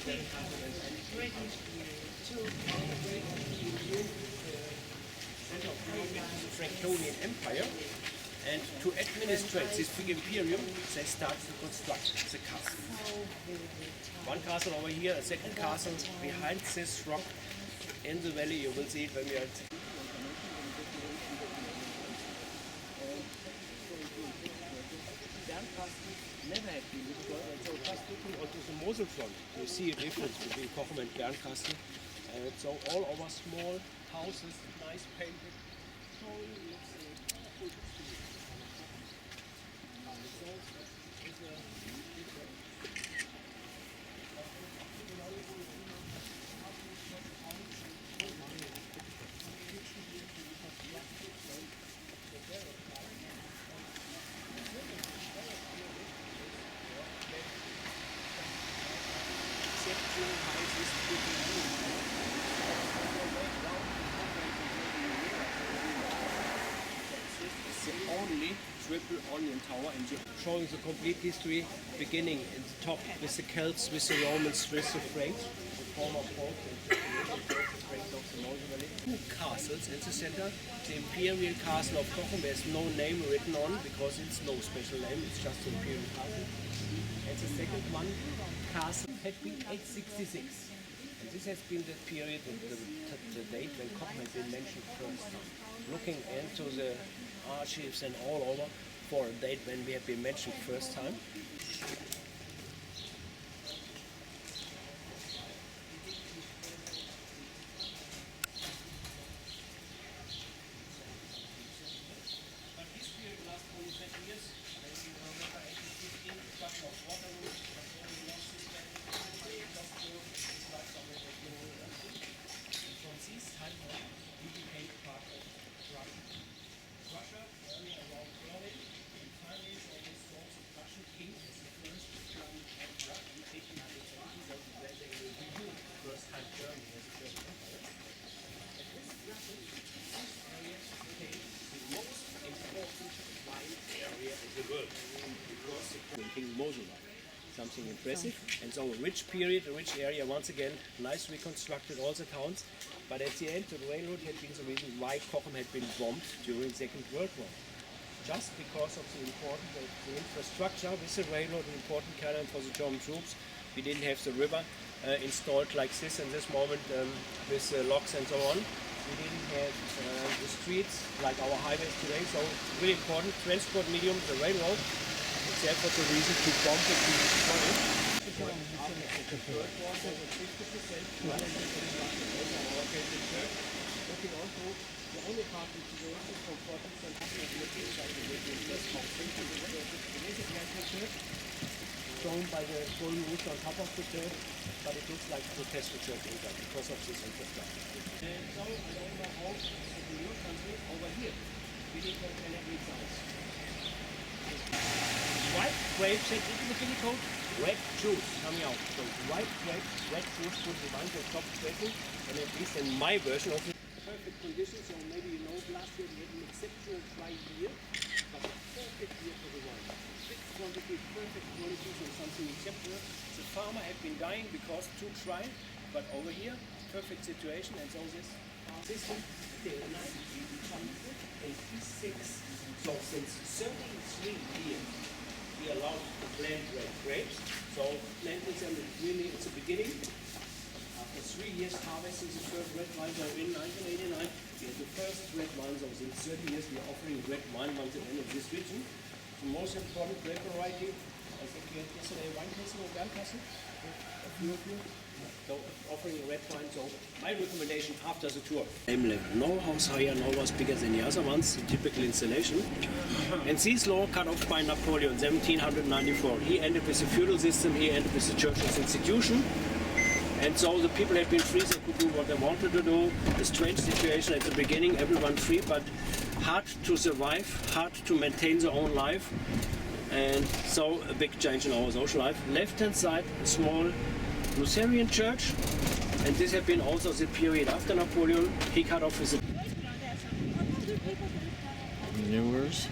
Center of the Franconian Empire, and to administrate this big imperium, they started to construct the castle. One castle over here, a second castle behind this rock in the valley. You will see it when we are. Never had been destroyed, and so just looking onto the Moselle front, you see a difference between Cochem and Bernkastel. So all our small houses, nice painted. Only triple onion tower, and showing the complete history, beginning in the top with the Celts, with the Romans, with the Franks, the former popes, and the Franks of the Moselle Valley. Two castles in the center. The Imperial Castle of Cochem, there's no name written on because it's no special name, it's just the Imperial Castle. And the second one, castle, had been 866. And this has been the period, the date when Cochem had been mentioned first. Looking into the archives and all over for a date when we have been mentioned first time. But this period lasts only 20 years. When you remember 1815, the Battle of Waterloo, we lost this battle, it's like somewhere that you know. And from this time on, we became part of Russia, early around Berlin, and finally so this was the Russian king as the first German emperor in 1870, so when they will review first time Germany as a German empire. And this Russian, this area became the most important wine area in the world because the King Moselle. Something impressive, and so a rich period, a rich area. Once again, nice reconstructed all the towns, but at the end the railroad had been the reason why Cochem had been bombed during the Second World War. Just because of the important the infrastructure with the railroad, an important canal for the German troops. We didn't have the river installed like this in this moment with locks and so on. We didn't have the streets like our highways today, so really important transport medium, the railroad. Itself was a reason to bomb it, to destroy it. After the third war, there was 50% looking also, the only part which is also from 40% inside the Viking, that's called the basic church, shown by the golden roof on top of the church, but it looks like a Protestant church inside because of this infrastructure. And so, I don't know how in your country, over here, we didn't have any signs. White grapes and into the Guinea code, red juice coming out. So white grapes, red juice put the wine to stop sweating, and at least in my version of it. Perfect conditions, so maybe you know last year we had an exceptional dry year, but a perfect year for the wine. Big quantity, perfect quality, so something exceptional. The farmer had been dying because too dry, but over here, perfect situation, and so this system till 1986. So since 33 years, we allowed to plant red grapes. So planting them really, it's a beginning. After 3 years harvesting the first red wine, so in 1989, we had the first red wine. So in 30 years, we are offering red wine once again in this region. The most important grape variety, I think we had yesterday wine tasting of Bernkastel. A few of you. So offering red wine, so my recommendation after the tour. No house higher, no house bigger than the other ones, typical installation. And this law cut off by Napoleon, 1794. He ended with the feudal system, he ended with the church as institution. And so the people had been free, they could do what they wanted to do. A strange situation at the beginning, everyone free, but hard to survive, hard to maintain their own life. And so a big change in our social life. Left-hand side, a small Lutheran church, and this had been also the period after Napoleon. He cut off his Viewers,